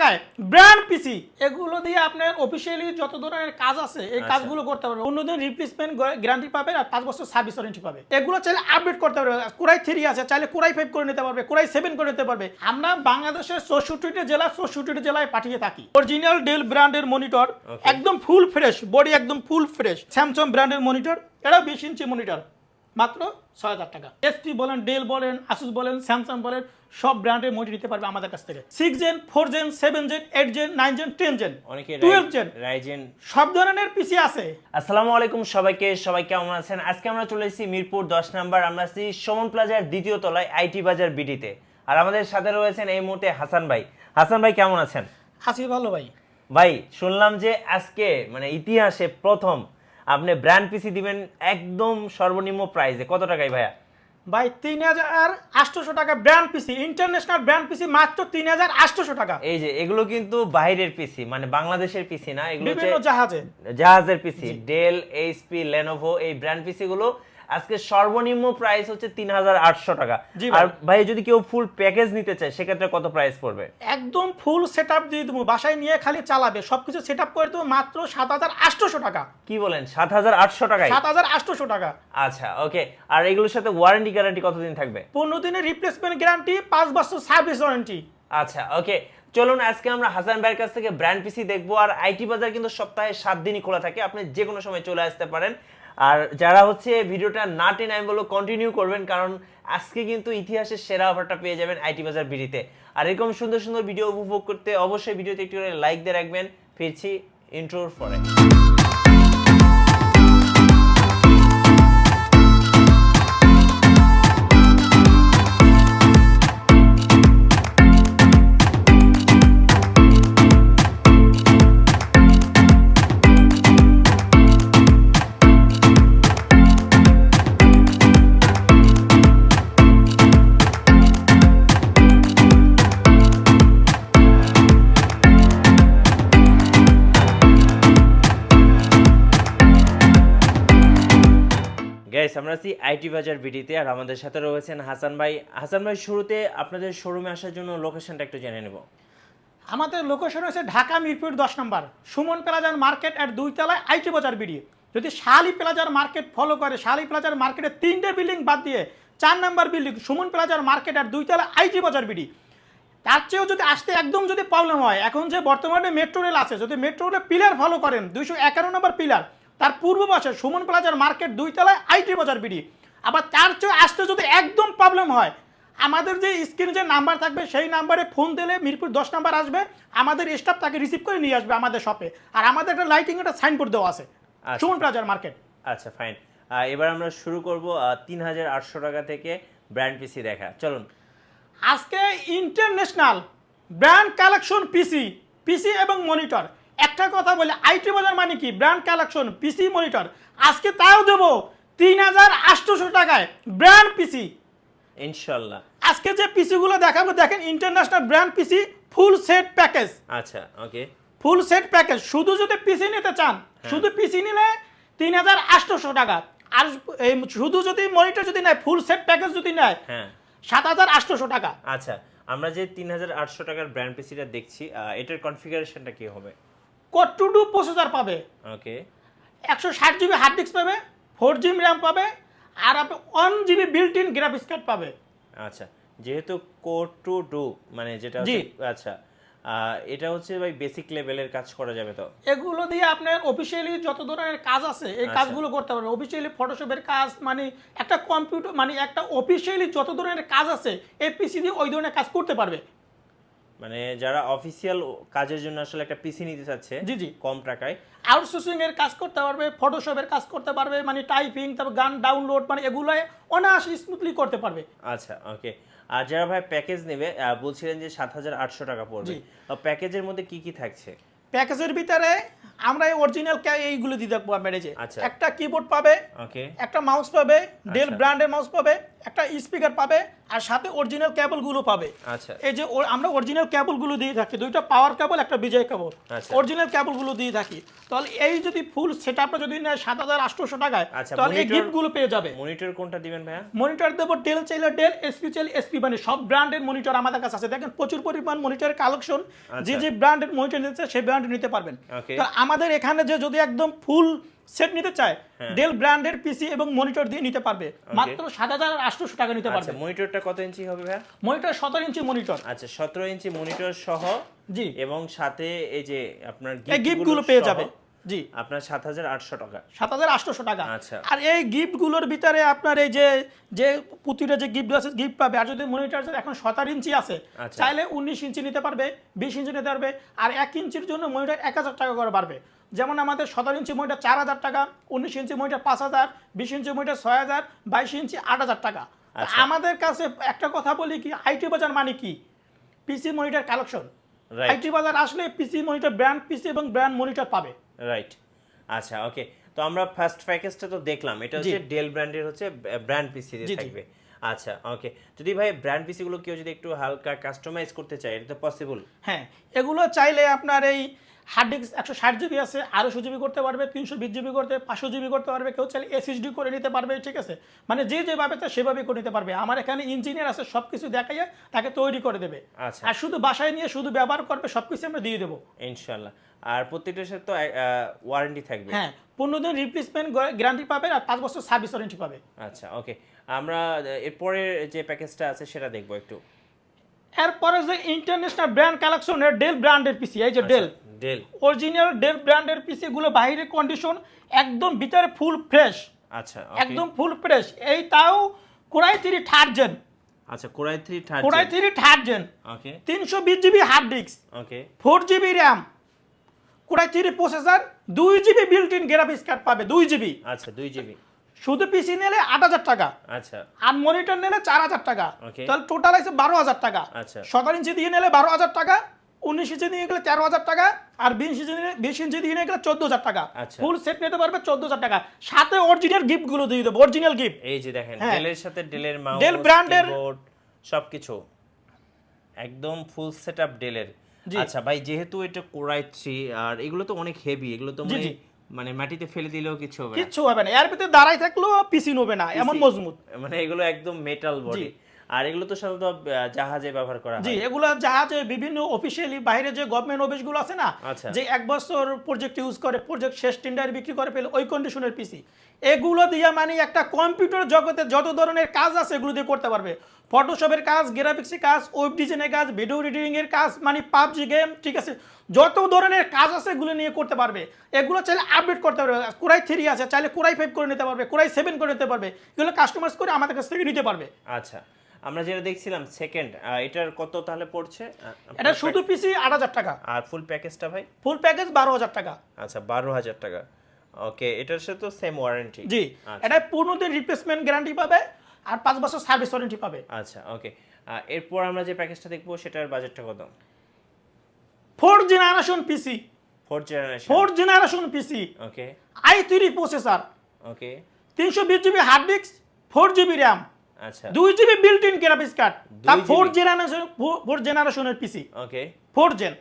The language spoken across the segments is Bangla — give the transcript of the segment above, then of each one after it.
টাকায় ব্র্যান্ড পিসি, এগুলো দিয়ে আপনার অফিসিয়ালি যত ধরনের কাজ আছে এই কাজগুলো করতে পারবেন। অন্যদিন রিপ্লেসমেন্ট গ্যারান্টি পাবেন আর 5 বছর সার্ভিস ওয়ারেন্টি পাবে। এগুলো চাইলে আপডেট করতে পারবে। কোরাই 3 আছে, চাইলে কোরাই 5 করে নিতে পারবে, কোরাই 7 করে নিতে পারবে। আমরা বাংলাদেশের 64টি জেলা 64টি জেলায় পাঠিয়ে থাকি। অরিজিনাল ডেল ব্র্যান্ডের মনিটর, একদম ফুল ফ্রেশ বডি, একদম ফুল ফ্রেশ। স্যামসাং ব্র্যান্ডের মনিটর, এটাও 20 ইঞ্চি মনিটর, মাত্র 6000 টাকা। এসটি বলেন, ডেল বলেন, আসুস বলেন, স্যামসাং বলেন, সব ব্র্যান্ডের মনিটর নিতে পারবে আমাদের কাছ থেকে। 6 gen, 4 gen, 7 gen, 8 gen, 9 gen, 10 gen, 12 gen, Ryzen, সব ধরনের পিসি আছে। আসসালামু আলাইকুম সবাই কেমন আছেন? আজকে আমরা চলে এসেছি মিরপুর 10 নাম্বার, আমরা আছি সুমন প্লাজার দ্বিতীয় তলায় আইটি বাজার বিডিতে। আর আমাদের সাথে রয়েছেন এই মুহূর্তে হাসান ভাই। হাসান ভাই কেমন আছেন? আছি ভালো ভাই। ভাই শুনলাম যে আজকে মানে ইতিহাসে প্রথম আপনি ব্র্যান্ড পিসি দিবেন একদম সর্বনিম্ন প্রাইসে। কত টাকায় ভাইয়া? ভাই 3800 টাকা ব্র্যান্ড পিসি, ইন্টারন্যাশনাল ব্র্যান্ড পিসি, মাত্র 3800 টাকা। এই যে এগুলো কিন্তু বাইরের পিসি, মানে বাংলাদেশের পিসি না, এগুলো বিভিন্ন জাহাজের পিসি। ডেল, এইচপি, লেনোভো এই ব্র্যান্ড পিসি গুলো আজকে সর্বনিম্ন প্রাইস হচ্ছে 3800 টাকা। আর ভাই যদি কেউ ফুল প্যাকেজ নিতে চায় সেক্ষেত্রে কত প্রাইস পড়বে? একদম ফুল সেটআপ দিয়ে দেবো, বাসায় নিয়ে খালি চালাবে, সবকিছু সেটআপ করে দেবো, মাত্র 7800 টাকা। কি বলেন? 7800 টাকায়? 7800 টাকা। আচ্ছা ওকে। আর এগুলোর সাথে ওয়ারেন্টি গ্যারান্টি কতদিন থাকবে? 15 দিনের রিপ্লেসমেন্ট গ্যারান্টি, 5 বছর সার্ভিস ওয়ারেন্টি। আচ্ছা ওকে, চলুন আজকে আমরা হাসান ভাইয়ের কাছ থেকে ব্র্যান্ড পিসি দেখবো। আর আইটি বাজার কিন্তু সপ্তাহে 7 দিনই খোলা থাকে, আপনি যে কোনো সময় চলে আসতে পারেন। আর যারা হচ্ছে ভিডিওটা না টেনে আমি বলবো কন্টিনিউ করবেন, কারণ আজকে কিন্তু ইতিহাসের সেরা অফারটা পেয়ে যাবেন আইটি বাজার ভিডিওতে। আর এরকম সুন্দর সুন্দর ভিডিও উপভোগ করতে অবশ্যই ভিডিওতে একটু করে লাইক দিয়ে রাখবেন। ফিরছি ইন্ট্রোর পরে। আমরা আছি আইটি বাজার বিডিতে, আর আমাদের সাথে রয়েছেন হাসান ভাই। হাসান ভাই, শুরুতে আপনাদের শোরুমে আসার জন্য লোকেশনটা একটু জেনে নেব। আমাদের লোকেশন হচ্ছে ঢাকা মিরপুর 10 নম্বর সুমন প্লাজার মার্কেট এর 2 তলায় আইটি বাজার বিডি। যদি শালি প্লাজার মার্কেট ফলো করে, শালি প্লাজার মার্কেটের 3টে বিল্ডিং বাদ দিয়ে 4 নম্বর বিল্ডিং সুমন প্লাজার মার্কেট এর 2 তলায় আইটি বাজার বিডি। তার চেয়েও যদি আসতে একদম যদি প্রবলেম হয়, এখন যে বর্তমানে মেট্রো রেল আছে, যদি মেট্রো রেলের পিলার ফলো করেন 251 নম্বর পিলার, তার পূর্ব পাশে সুমন প্লাজার মার্কেট 2 তলায় আইটি বাজার বিডি। আবার তার চেয়ে আসতে যদি একদম প্রবলেম হয়, আমাদের যে স্ক্রিনে যে নাম্বার থাকবে সেই নাম্বারে ফোন দিলে মিরপুর 10 নাম্বার আসবে, আমাদের স্টাফ তাকে রিসিভ করে নিয়ে আসবে আমাদের শপে। আর আমাদের একটা লাইটিং একটা সাইনবোর্ড দেওয়া আছে সুমন প্লাজার মার্কেট। আচ্ছা ফাইন, এবার আমরা শুরু করব 3800 টাকা থেকে ব্র্যান্ড পিসি দেখা। চলুন আজকে ইন্টারন্যাশনাল ব্র্যান্ড কালেকশন পিসি এবং মনিটর। একটা কথা বলে, আইটি বাজার মানে কি? ব্র্যান্ড কালেকশন পিসি মনিটর। আজকে তাও দেবো 3800 টাকায় ব্র্যান্ড পিসি ইনশাআল্লাহ। আজকে যে পিসি গুলো দেখাবো, দেখেন ইন্টারন্যাশনাল ব্র্যান্ড পিসি ফুল সেট প্যাকেজ। আচ্ছা ওকে, ফুল সেট প্যাকেজ। শুধু যদি পিসি নিতে চান, শুধু পিসি নিলে 3800 টাকা। আর শুধু যদি মনিটর যদি নেয়, ফুল সেট প্যাকেজ যদি নেয়, 7800 টাকা। আচ্ছা, আমরা যে 3800 টাকার ব্র্যান্ড পিসিটা দেখছি, এটার কনফিগারেশনটা কি হবে? কোর টু ডু প্রসেসর পাবে, ওকে, 160 জিবি হার্ড ডিস্ক পাবে, 4 জিবি র্যাম পাবে, আর আপনি 1 GB built in graphics card পাবে। আচ্ছা, যেহেতু কোর টু ডু মানে যেটা আচ্ছা, এটা হচ্ছে ভাই বেসিক লেভেলের কাজ করা যাবে তো? এগুলো দিয়ে আপনার অফিসিয়ালি যত ধরনের কাজ আছে এই কাজগুলো করতে পারবেন। অফিসিয়ালি ফটোশপের কাজ, মানে একটা কম্পিউটার, মানে একটা অফিসিয়ালি যত ধরনের কাজ আছে এই পিসি দিয়ে ওই ধরনের কাজ করতে পারবে। মানে যারা অফিসিয়াল কাজের জন্য আসলে একটা পিসি নিতে চাচ্ছে জি কম টাকায়, আউটসোর্সিং এর কাজ করতে পারবে, ফটোশপের কাজ করতে পারবে, মানে টাইপিং, তারপর গান ডাউনলোড, মানে এগুলো অনায়াসে স্মুথলি করতে পারবে। আচ্ছা ওকে। আর যারা ভাই প্যাকেজ নেবে, বলছিলেন যে 7800 টাকা পড়বে, প্যাকেজের মধ্যে কি কি থাকছে? প্যাকেজের ভিতরে আমরা এই অরিজিনাল এইগুলো দিয়ে দেখবো আপনার, এই যে আচ্ছা। একটা কিবোর্ড পাবে, ওকে, একটা মাউস পাবে, ডেল আচ্ছা। ব্র্যান্ডের মাউস পাবে, একটা স্পিকার পাবে, আর সাথে অরিজিনাল কেবলগুলো পাবে। আচ্ছা, এই যে আমরা অরিজিনাল কেবলগুলো দিয়ে থাকি, দুইটা পাওয়ার কেবল, একটা বিজয় কেবল, আচ্ছা। অরিজিনাল কেবলগুলো দিয়ে থাকি। তাহলে এই যদি ফুল সেটআপটা যদি নেয় 7800 টাকায়, আচ্ছা, তাহলে এই monitor- গিফটগুলো পেয়ে যাবে। মনিটর কোনটা দিবেন ভাইয়া? মনিটর দেবো ডেল চাইলে ডেল, এসপি চাইলে এসপি, মানে সব ব্র্যান্ডের মনিটর আমাদের কাছে আছে। দেখেন প্রচুর পরিমাণ মনিটরের কালেকশন, যে আচ্ছা। যে ব্র্যান্ডের মনিটর নিতে চায় সেই ব্র্যান্ড নিতে পারবেন। ওকে। তো আমাদের এখানে যে যদি একদম ফুল সেট নিতে চায়, হ্যাঁ। ডেল ব্র্যান্ডের পিসি এবং মনিটর দিয়ে নিতে পারবে, মাত্র 7800 টাকা নিতে পারবে। আচ্ছা, মনিটরটা কত ইঞ্চি হবে ভাইয়া? Monitor 17 inch monitor. আচ্ছা, 17 ইঞ্চি মনিটর সহ, জি, এবং সাথে এই যে আপনার এই গিফটগুলো পেয়ে যাবে। জি, আপনার 7800 টাকা। 7800 টাকা। আচ্ছা। আর এই গিফটগুলোর ভিতরে আপনার এই যে যে প্রতিটা যে গিফট আছে, গিফট পাবে। আর যদি মনিটর এখন 17 ইঞ্চি আছে, আচ্ছা। চাইলে 19 ইঞ্চি নিতে পারবে, 20 ইঞ্চি নিতে পারবে, আর 1 ইঞ্চির জন্য মনিটর 1000 টাকা করে বাড়বে। যেমন আমাদের 17 ইঞ্চি মনিটর 4000 টাকা, 19 ইঞ্চি মনিটর 5000, 20 ইঞ্চি মনিটর 6000, 22 ইঞ্চি 8000 টাকা। আচ্ছা। আমাদের কাছে একটা কথা বলি কি, আইটি বাজার মানে কি, পিসি মনিটর কালেকশন। রাইট, আইটি বাজার আসলে পিসি মনিটর, ব্র্যান্ড পিসি এবং ব্র্যান্ড মনিটর পাবে। রাইট। আচ্ছা, ওকে। তো আমরা ফার্স্ট প্যাকেজটা তো দেখলাম, এটা হচ্ছে ডেল ব্র্যান্ডের, হচ্ছে ব্র্যান্ড পিসি দিয়ে থাকবে। আচ্ছা, ওকে। যদি ভাই ব্র্যান্ড পিসি গুলো কেউ যদি একটু হালকা কাস্টমাইজ করতে চায়, এটা তো পসিবল? হ্যাঁ, এগুলো চাইলে আপনার এই হার্ড ডিস্ক 160 জিবি আছে, 250 জিবি করতে পারবে, 320 জিবি করতে, 500 জিবি করতে পারবে, কেউ চাইলে এসএসডি করে নিতে পারবে। ঠিক আছে, মানে যে যেভাবে চায় সেভাবে করে নিতে পারবে। আমার এখানে ইঞ্জিনিয়ার আছে, সব কিছু দেখাইয়ে তাকে তৈরি করে দেবে। আচ্ছা, আর শুধু বাসায় নিয়ে শুধু ব্যবহার করবে, সব কিছু আমরা দিয়ে দেবো ইনশাআল্লাহ। আর প্রত্যেকটার সাথে তো ওয়ারেন্টি থাকবে? হ্যাঁ, 15 দিন রিপ্লেসমেন্ট গ্যারান্টি পাবে, আর 5 বছর সার্ভিস ওয়ারেন্টি পাবে। আচ্ছা, ওকে। আমরা এরপরে যে প্যাকেজটা আছে সেটা দেখবো একটু। এরপরে যে ইন্টারন্যাশনাল ব্র্যান্ড কালেকশনের ডেল ব্র্যান্ডের পিসি, এই যে ডেল ডেল অরিজিনাল ডেল ব্র্যান্ডের পিসি গুলো বাইরের কন্ডিশন একদম, ভিতরে ফুল ফ্রেশ, আচ্ছা, একদম ফুল ফ্রেশ। এই তাও কোরাই 3 থার্ড জেন। আচ্ছা, core i 3 third core i 3 third gen, okay, 320 GB hard disk, okay, 4 GB RAM, core i 3 processor, 2 GB built in graphics card পাবে, 2 জিবি। আচ্ছা, 2 জিবি। শুধু পিসি নিলে 8000 টাকা, আচ্ছা, আর মনিটর নিলে 4000 টাকা, Okay. তাহলে টোটাল আছে 12000 টাকা। আচ্ছা। 17 ইঞ্চি দিয়ে নিলে 12000 টাকা, 19 ইঞ্চি দিয়ে গেলে 13000 টাকা, আর 20 ইঞ্চি দিয়ে গেলে 14000 টাকা। আচ্ছা। ফুল সেট নিতে পারবে 14000 টাকা, সাথে অরিজিনাল গিফট গুলো দিয়ে দেবো, অরিজিনাল গিফট। এই যে দেখেন, হ্যাঁ। ডেলের সাথে ডেলের মাউস, ডেল ব্র্যান্ডের কিবোর্ড, সবকিছু একদম ফুল সেটআপ ডেলের। জি। আচ্ছা ভাই, যেহেতু এটা কোরাই 3, আর এগুলো তো অনেক হেভি, এগুলো তো জি, মানে জি। মানে মাটিতে ফেলে দিলেও কিছু হবে না। কিচ্ছু হবে না, এর ভিতরে দাঁড়াই থাকলেও পিসি নেবে না, এমন মজবুত। মানে এগুলো একদম মেটাল বডি। আর এগুলো তো সাধারণত জাহাজে ব্যবহার করা জি, হয়। এগুলো জাহাজে বিভিন্ন অফিসিয়ালি বাইরে যে গভর্নমেন্ট অফিসগুলো আছে না, আচ্ছা। যে 1 বছর প্রজেক্ট ইউজ করে, প্রজেক্ট শেষ টেন্ডার বিক্রি করে ফেলে, ওই কন্ডিশনের পিসি এগুলো দিয়ে মানে একটা কম্পিউটার জগতে যত ধরনের কাজ আছে এগুলো দিয়ে করতে পারবে। ফটোশপের কাজ, গ্রাফিক্সের কাজ, ওয়েব ডিজাইনের কাজ, ভিডিও এডিটিং এর কাজ, মানে পাবজি গেম, ঠিক আছে, যত ধরনের কাজ আছে এগুলো নিয়ে করতে পারবে। এগুলো চাইলে আপডেট করতে পারবে, কোরাই 3 আছে, চাইলে কোরাই 5 করে নিতে পারবে, কোরাই 7 করে নিতে পারবে, এগুলো কাস্টমাইজ করে আমাদের কাছ থেকে নিতে পারবে। আচ্ছা, আমরা যেটা দেখছিলাম সেকেন্ড, এটার কত তাহলে পড়ছে? এটা শুধু পিসি 8000 টাকা, আর ফুল প্যাকেজটা ভাই? ফুল প্যাকেজ 12000 টাকা। আচ্ছা, 12000 টাকা। ওকে, এটার সাথে তো সেম ওয়ারেন্টি? জি, এটা 15 দিন রিপ্লেসমেন্ট গ্যারান্টি পাবে, আর 5 বছর সার্ভিস ওয়ারেন্টি পাবে। আচ্ছা, ওকে। এরপর আমরা যে প্যাকেজটা দেখবো সেটার বাজেটটা কত? 4 generation PC, 4 generation. 4 generation PC, okay, i3 processor, okay, 320 GB hard disk, 4 GB RAM, আচ্ছা, 2 GB built in graphics card, 2 4 GB generation, 4 জেনারেশনের পিসি, ওকে। 4 জেন।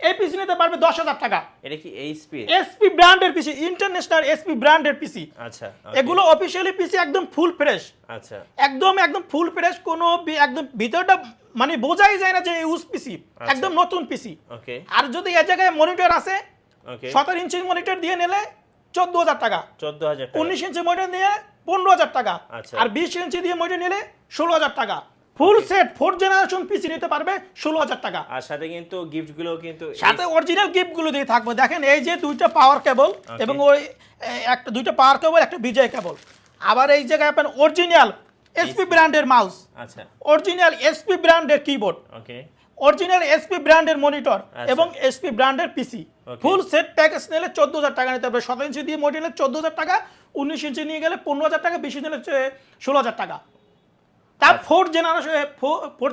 এই পিসি নিতে পারবে 10000 টাকা। এটা কি এইচপি? এসপি ব্র্যান্ডের পিসি, ইন্টারন্যাশনাল এসপি ব্র্যান্ডের পিসি। আচ্ছা, এগুলো অফিশিয়ালি পিসি একদম ফুল ফ্রেশ, আচ্ছা, একদম একদম ফুল ফ্রেশ, কোনো একদম ভিতরটা মানে বোঝাই যায় না যে ইউজ পিসি, একদম নতুন পিসি। ওকে, আর যদি এই জায়গায় মনিটর আছে, ওকে, 17 ইঞ্চির মনিটর দিয়ে নিলে 14000 টাকা, 14000 টাকা। 19 ইঞ্চি মনিটর নিয়ে 15000 টাকা, আচ্ছা। আর 20 ইঞ্চি দিয়ে মনিটর নিলে 16000 টাকা। ফুল সেট 4 জেনারেশন পিসি নিতে পারবে 16000 টাকা। আর সাথে কিন্তু গিফটগুলো কিন্তু সাথে অরিজিনাল গিফটগুলো দিয়ে থাকবে। দেখেন এই যে দুইটা পাওয়ার কেবল, এবং ওই একটা দুইটা পাওয়ার কেবল, একটা বিজয় কেবল। আবার এই জায়গায় আপনার অরিজিনাল এসপি ব্র্যান্ডের মাউস, আচ্ছা, অরিজিনাল এসপি ব্র্যান্ডের কিবোর্ড, ওকে, অরিজিনাল এসপি ব্র্যান্ডের মনিটর, এবং এসপি ব্র্যান্ডের পিসি। Okay. ফুল সেট প্যাকেজ নিলে 14000 টাকা নিতে হবে। 17 ইঞ্চি দিয়ে মনিটর নিলে 14000 টাকা, 19 ইঞ্চি নিয়ে গেলে 15000 টাকা, 20 ইঞ্চি নিলে 16000 টাকা। তার 4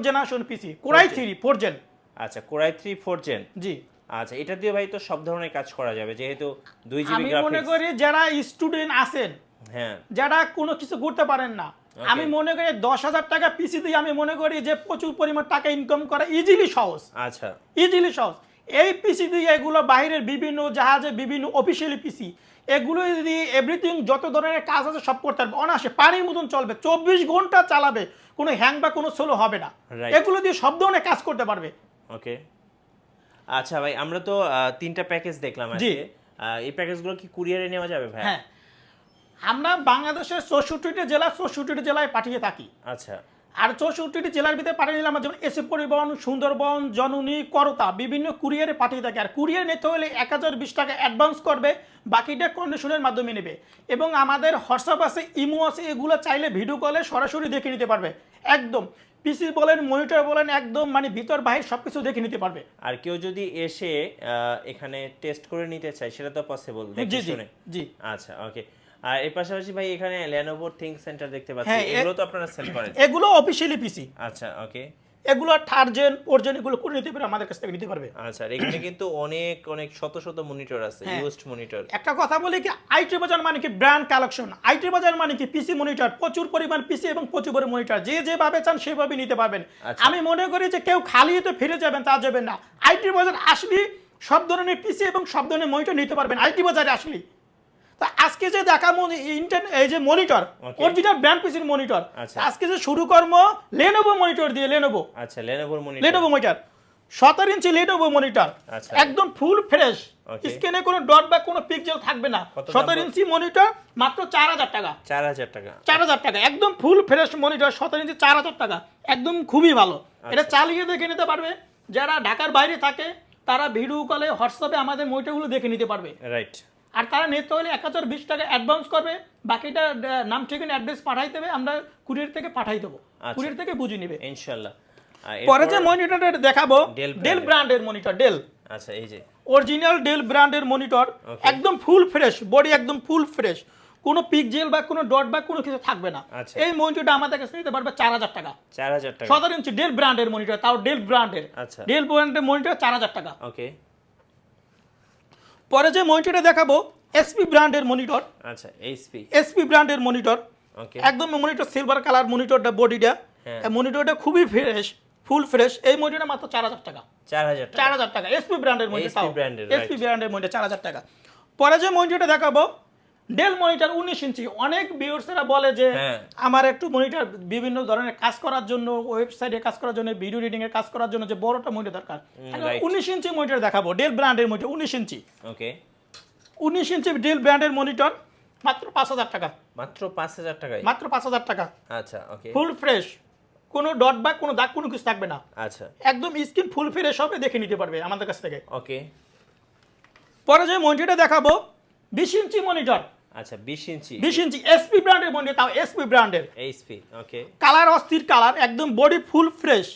জেনারেশন পিসি, কোরাই 3 4 জেন। আচ্ছা, কোরাই 3 4 জেন। জি, আচ্ছা, এটা দিয়ে ভাই তো সব ধরনের কাজ করা যাবে, যেহেতু 2 জিবি আমি গ্রাফিক্স। মনে করি যারা স্টুডেন্ট আছেন, হ্যাঁ, যারা কোনো কিছু করতে পারেন না, আমি মনে করি 10,000 টাকা পিসি দিয়ে আমি মনে করি যে প্রচুর পরিমাণ টাকা ইনকাম করা ইজিলি সহজ। আচ্ছা, ইজিলি সহজ। এই পিসি দিয়ে এগুলো বাইরের বিভিন্ন জাহাজে বিভিন্ন অফিসিয়ালি পিসি, এগুলো যদি এভরিথিং যত ধরনের কাজ আছে সব করতে পারবে অনায়াসে, পানির মতন চলবে, 24 ঘন্টা চালাবে, কোনো হ্যাং বা কোনো স্লো হবে না। এগুলো দিয়ে সব ধরনের কাজ করতে পারবে। ওকে। আচ্ছা ভাই, আমরা তো 3টা প্যাকেজ দেখলাম আজকে। এই প্যাকেজগুলো কি কুরিয়ারে নেওয়া যাবে ভাই? হ্যাঁ, আমরা বাংলাদেশের 64টি জেলা 64টি জেলায় পাঠিয়ে থাকি। আচ্ছা, আর 64টি জেলার ভিতরে পাঠিয়ে নিলাম, যেমন এসে পরিবহন, সুন্দরবন, জননী, করতা, বিভিন্ন কুরিয়ারে পাঠিয়ে থাকে। আর কুরিয়ার নিতে হলে 1020 টাকা অ্যাডভান্স করবে, বাকিটা কন্ডিশনের মাধ্যমে নেবে। এবং আমাদের হোয়াটসঅ্যাপ আছে, ইমো আছে, এগুলো চাইলে ভিডিও কলে সরাসরি দেখে নিতে পারবে। একদম পিসি বলেন, মনিটর বলেন, একদম মানে ভিতর বাহির সবকিছু দেখে নিতে পারবে। আর কেউ যদি এসে এখানে টেস্ট করে নিতে চায় সেটা তো পসিবল, দেখে শুনে? জি। আচ্ছা, ওকে। আর এর পাশাপাশি ভাই এখানে Lenovo থিংক সেন্টার দেখতে পাচ্ছি, এগুলো তো আপনারা সেল করেন? এগুলো অফিশিয়ালি পিসি। আচ্ছা, ওকে। এগুলো 3rd জেন 4th জেন এগুলো করে নিতে পারে, আমাদের কাছ থেকে নিতে পারবে। আচ্ছা, আর এখানে কিন্তু অনেক অনেক শত শত মনিটর আছে, ইউজড মনিটর। একটা কথা বলি কি, আইটি বাজার মানে কি ব্র্যান্ড কালেকশন, আইটি বাজার মানে কি পিসি মনিটর, প্রচুর পরিমাণ পিসি এবং প্রচুর পরিমাণ মনিটর, যে যেভাবে চান সেভাবে নিতে পারবেন। আমি মনে করি যে কেউ খালি তো ফিরে যাবেন তা যাবেন না, আইটি বাজার আসলে সব ধরনের পিসি এবং সব ধরনের মনিটর নিতে পারবেন আইটি বাজারে আসলে। তা আজকে যে দেখা এই যে মনিটর, অরিজিনাল ব্র্যান্ড পিসির মনিটর, আজকে যে শুরু কর্ম Lenovo মনিটর দিয়ে, Lenovo। আচ্ছা, Lenovo মনিটর 17 ইঞ্চি Lenovo মনিটর, একদম ফুল ফ্রেশ, স্ক্রিনে কোনো ডট বা কোনো পিক্সেল থাকবে না। 17 ইঞ্চি মনিটর মাত্র 4000 টাকা। 4000 টাকা? 4000 টাকা, একদম ফুল ফ্রেশ মনিটর 17 ইঞ্চি 4000 টাকা, একদম খুবই ভালো। এটা চালিয়ে দেখে নিতে পারবে। যারা ঢাকার বাইরে থাকে তারা ভিডিও কলে হোয়াটসঅ্যাপে আমাদের মনিটরগুলো দেখে নিতে পারবে। রাইট। আর তারা নিতে হলে 1020 টাকা অ্যাডভান্স করবে, বাকিটা নাম ঠিকানা অ্যাড্রেস পাঠাই দেবে, আমরা কুরিয়ার থেকে পাঠাই দেবো, কুরিয়ার থেকে বুঝে নেবে ইনশাআল্লাহ। পরে যে মনিটরটা দেখাবো ডেল ব্র্যান্ডের মনিটর, ডেল। আচ্ছা, এই যে অরিজিনাল ডেল ব্র্যান্ডের মনিটর, একদম ফুল ফ্রেশ বডি, একদম ফুল ফ্রেশ, কোনো পিক্সেল বা কোনো ডট বা কোনো কিছু থাকবে না। এই মনিটরটা আমাদের কাছে নিতে পারবে 4000 টাকা। 4000 টাকা 17 ইঞ্চি ডেল ব্র্যান্ডের মনিটর, তাও ডেল ব্র্যান্ডের। আচ্ছা, ডেল ব্র্যান্ডের মনিটর 4000 টাকা। ওকে। পরে যে মনিটরটা দেখাবো এসপি ব্র্যান্ডের মনিটর। আচ্ছা, এসপি ব্র্যান্ডের মনিটর, ওকে। একদম মনিটর সিলভার কালার মনিটরটা, বডিটা মনিটরটা খুবই ফ্রেশ, ফুল ফ্রেশ। এই মনিটরটা মাত্র 4000 টাকা। 4000 টাকা এসপি ব্র্যান্ডের মনিটর, এসপি ব্র্যান্ডের মনিটর 4000 টাকা। পরে যে মনিটরটা দেখাবো ডেল মনিটর 19 ইঞ্চি। অনেক ভিউয়ার্সরা বলে যে আমার একটু মনিটর বিভিন্ন ধরনের কাজ করার জন্য, ওয়েবসাইটে কাজ করার জন্য, ভিডিও এডিটিং এর কাজ করার জন্য যে বড়টা মনিটর দরকার, 19 ইঞ্চি মনিটর দেখাবো, ডেল ব্র্যান্ডের মনিটর 19 ইঞ্চি। ওকে, 19 ইঞ্চি ডেল ব্র্যান্ডের মনিটর মাত্র 5000 টাকা। মাত্র 5000 টাকায়? মাত্র 5000 টাকা। আচ্ছা, ওকে। ফুল ফ্রেশ, কোনো ডট বা কোনো দাগ কোনো কিছু থাকবে না। আচ্ছা, একদম স্ক্রিন ফুল ফ্রেশ হবে, দেখে নিতে পারবে আমাদের কাছ থেকে। ওকে। পরে যে মনিটরটা দেখাবো 20 ইঞ্চি মনিটর। আচ্ছা, 20 ইঞ্চি এসপি ব্র্যান্ডের মনিটর, তাও এসপি ব্র্যান্ডের। এসপি, ওকে। কালার অস্থির কালার, একদম বডি ফুল ফ্রেশ,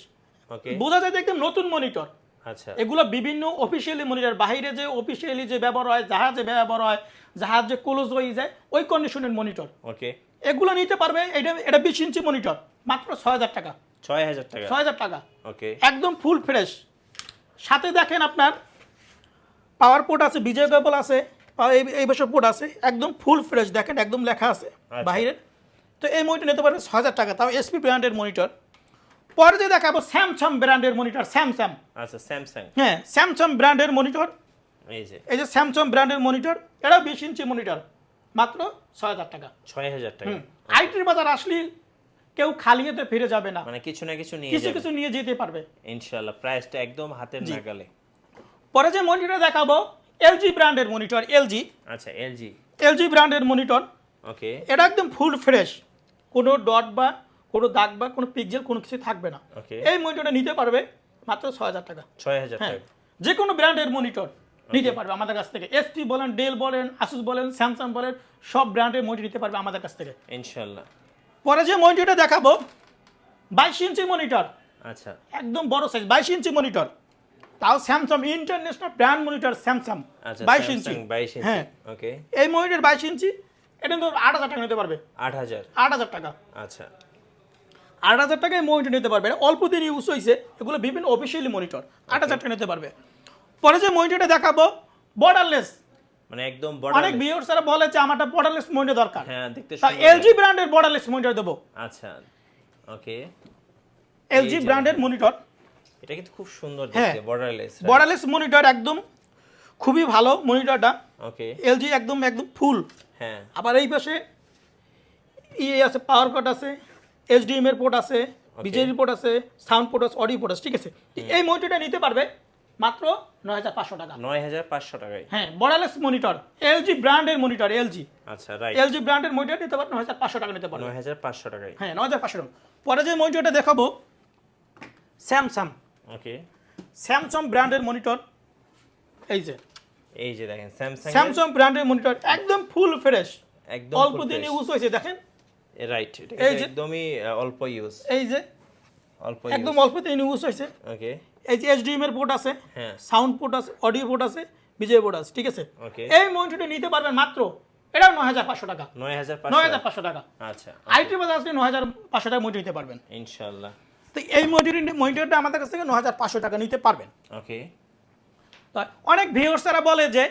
ওকে। বোঝা যায় একদম নতুন মনিটর। আচ্ছা, এগুলো বিভিন্ন অফিশিয়ালি মনিটর, বাইরে যে অফিশিয়ালি যে ব্যবহার হয়, জাহাজে ব্যবহার হয়, জাহাজ যে ক্লোজ হয়ে যায় ওই কন্ডিশনের মনিটর। ওকে, এগুলো নিতে পারবে। এটা 20 ইঞ্চি মনিটর মাত্র 6000 টাকা। 6000 টাকা? 6000 টাকা, ওকে। একদম ফুল ফ্রেশ। সাথে দেখেন আপনার পাওয়ার পোর্ট আছে, বিজয় কেবল আছে, এই বছর পোর্ট আছে, একদম ফুল ফ্রেশ। দেখেন একদম লেখা আছে বাইরে। তো এই মনিটর নিতে পারবে 6000 টাকা, তাও এসপি ব্র্যান্ডের মনিটর। পরে যে দেখাবো স্যামসাং ব্র্যান্ডের মনিটর, স্যামসাং। আচ্ছা, স্যামসাং। হ্যাঁ, স্যামসাং ব্র্যান্ডের মনিটর। এই যে স্যামসাং ব্র্যান্ডের মনিটর, এটা 20 ইঞ্চি মনিটর মাত্র 6000 টাকা। 6000 টাকা। আইটির বাজার আসলে কেউ খালি হাতে ফিরে যাবে না, মানে কিছু না কিছু নিয়ে যেতে পারবে ইনশাআল্লাহ। প্রাইসটা একদম হাতের নাগালে। পরে যে মনিটর দেখাবো এলজি ব্র্যান্ডের মনিটর, এলজি। আচ্ছা, এলজি ব্র্যান্ডের মনিটর, ওকে। এটা একদম ফুল ফ্রেশ, কোনো ডট বা কোনো দাগ বা কোনো পিক্সেল কোনো কিছু থাকবে না। এই মনিটরটা নিতে পারবে মাত্র 6000 টাকা। 6000 টাকা, যে কোনো ব্র্যান্ডের মনিটর নিতে পারবে আমাদের কাছ থেকে। এসটি বলেন, ডেল বলেন, আসুস বলেন, স্যামসাং বলেন, সব ব্র্যান্ডের মনিটর নিতে পারবে আমাদের কাছ থেকে ইনশাআল্লাহ। পরে যে মনিটরটা দেখাবো 22 ইঞ্চি মনিটর। আচ্ছা, একদম বড় সাইজ 22 ইঞ্চি মনিটর, তাও Samsung international brand monitor, Samsung. 22 ইঞ্চি, হ্যাঁ, ওকে। এই মনিটর 22 ইঞ্চি, এটা তো 8000 টাকা নিতে পারবে। 8000 টাকা। আচ্ছা, 8000 টাকায় মনিটর নিতে পারবে। অল্প দিন ইউজ হয়েছে, এগুলো বিভিন্ন অফিসিয়ালি মনিটর, 8000 টাকা নিতে পারবে। পরে যে মনিটরটা দেখাবো বর্ডারলেস, মানে একদম অনেক বর্ডারলেস। ভিউয়ার্সরা বলে যে আমারটা বর্ডারলেস মনিটর দরকার, হ্যাঁ দেখতে তা সুন্দর। এলজি ব্র্যান্ডের বর্ডারলেস মনিটর দেবো। আচ্ছা ওকে, এলজি ব্র্যান্ডের মনিটর, এটা কিন্তু খুব সুন্দর হ্যাঁ, দেখতে, বর্ডারলেস। বর্ডারলেস মনিটর একদম খুবই ভালো মনিটরটা। ওকে এলজি একদম ফুল। হ্যাঁ আবার এই পাশে আছে, পাওয়ার কট আছে, এইচডিএম এর পোর্ট আছে, বিজেপি পোর্ট আছে, সাউন্ড পোর্ট আছে, অডিও পোর্ট আছে, ঠিক আছে। এই মনিটরটা নিতে পারবে মাত্র 9500 টাকা। 9500 টাকায়। হ্যাঁ, বর্ডারলেস মনিটর, এলজি ব্র্যান্ডের মনিটর, এলজি। আচ্ছা রাইট, এলজি ব্র্যান্ডের মনিটর নিতে পারবে 9500 টাকা নিতে পারবে। 9500 টাকায়। হ্যাঁ 9500 টাকা। পরে যে মনিটরটা দেখাবো স্যামসাং, ওকে স্যামসাং ব্র্যান্ডের মনিটর। এই যে দেখেন স্যামসাং স্যামসাং ব্র্যান্ডের মনিটর একদম ফুল ফ্রেশ, একদম অল্প দিন ইউজ হয়েছে, দেখেন। রাইট, এটা একদমই অল্প ইউজ, এই যে অল্প একদম অল্প দিন ইউজ হয়েছে। ওকে এই যে এইচডিএম এর পোর্ট আছে, হ্যাঁ সাউন্ড পোর্ট আছে, অডিও পোর্ট আছে, বিজয় পোর্ট আছে, ঠিক আছে। ওকে এই মনিটরটা নিতে পারবেন মাত্র, এটাও 9500 টাকা। 9500 টাকা। আচ্ছা আইটি বাজার আসলে 9500 টাকা মনিটর নিতে পারবেন ইনশাআল্লাহ। তো এই মনিটরটা আমাদের কাছ থেকে 9500 টাকা নিতে পারবেন। ওকে, তো অনেক ভিউয়ার্সরা বলে যে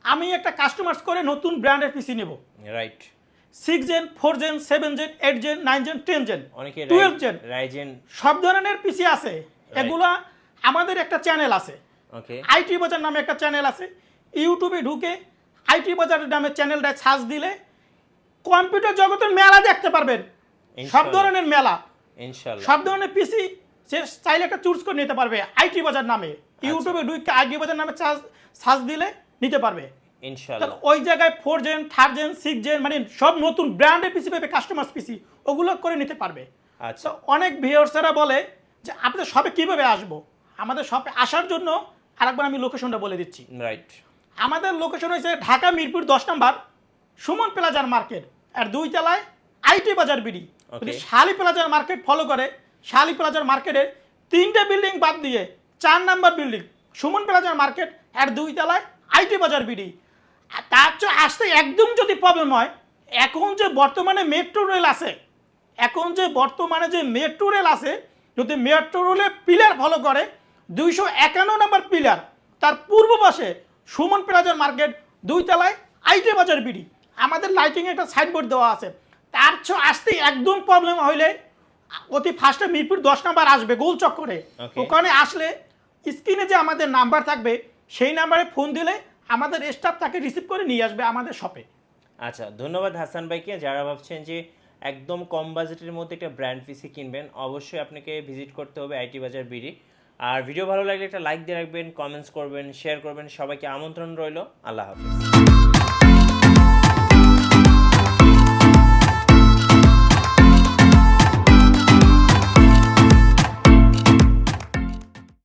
আমি একটা কাস্টমাইজ করে নতুন ব্র্যান্ডের পিসি নেব, right. 6 gen, 4 gen, 7 gen, 8 gen, 9 gen, 10 gen, অনেকে 12 জেন, রাইজেন সব ধরনের পিসি আছে। এগুলা আমাদের একটা চ্যানেল আছে, ওকে আইটি বাজার নামে একটা চ্যানেল আছে। ইউটিউবে ঢুকে আইটি বাজার নামে চ্যানেলটা সার্চ দিলে কম্পিউটার জগতের মেলা দেখতে পারবেন, সব ধরনের মেলা, ইনশাআল্লাহ। সব ধরনের পিসি সে চাইলে একটা চুজ করে নিতে পারবে আইটি বাজার নামে। ইউটিউবে ঢুকে আইটি বাজার নামে সার্চ দিলে নিতে পারবে ইনশাআল্লাহ। ওই জায়গায় 4 জেন, 3 জেন, 6 জেন, মানে সব নতুন ব্র্যান্ডের পিসি পাবে, কাস্টমাইজ পিসি, ওগুলো করে নিতে পারবে। আচ্ছা তো অনেক ভিউয়ার্সরা বলে যে আপনাদের শপে কিভাবে আসবো। আমাদের শপে আসার জন্য আরেকবার আমি লোকেশনটা বলে দিচ্ছি। রাইট, আমাদের লোকেশন হয়েছে ঢাকা মিরপুর 10 নম্বর সুমন প্লাজার মার্কেট আর 2 তলায় আইটি বাজার বিডি। যদি শালি প্লাজার মার্কেট ফলো করে, শালি প্লাজার মার্কেটের 3টে বিল্ডিং বাদ দিয়ে 4 নম্বর বিল্ডিং সুমন প্লাজার মার্কেট আর 2 তলায় আইটি বাজার বিডি। তার চেয়ে আসতে একদম যদি প্রবলেম হয়, এখন যে বর্তমানে মেট্রো রেল আছে, যদি মেট্রো রেলের পিলার ফলো করে 251 নম্বর পিলার, তার পূর্ব পাশে সুমন প্লাজার মার্কেট, 2 তলায় আইটি বাজার বিডি। আমাদের লাইটিং একটা সাইনবোর্ড দেওয়া আছে। তার চেয়ে আসতে একদম প্রবলেম হইলে অতি ফার্স্টে মিরপুর 10 নম্বর আসবে গোল চক্করে। ওখানে আসলে স্ক্রিনে যে আমাদের নাম্বার থাকবে সেই নাম্বারে ফোন দিলে আমাদের স্টাফ তাকে রিসিভ করে নিয়ে আসবে আমাদের শপে। আচ্ছা ধন্যবাদ হাসান ভাইকে। যারা ভাবছেন যে একদম কম বাজেটের মধ্যে একটা ব্র্যান্ড পিসি কিনবেন, অবশ্যই আপনাকে ভিজিট করতে হবে আইটি বাজার বিডি। আর ভিডিও ভালো লাগলে একটা লাইক দিয়ে রাখবেন, কমেন্টস করবেন, শেয়ার করবেন। সবাইকে আমন্ত্রণ রইল। আল্লাহ হাফেজ।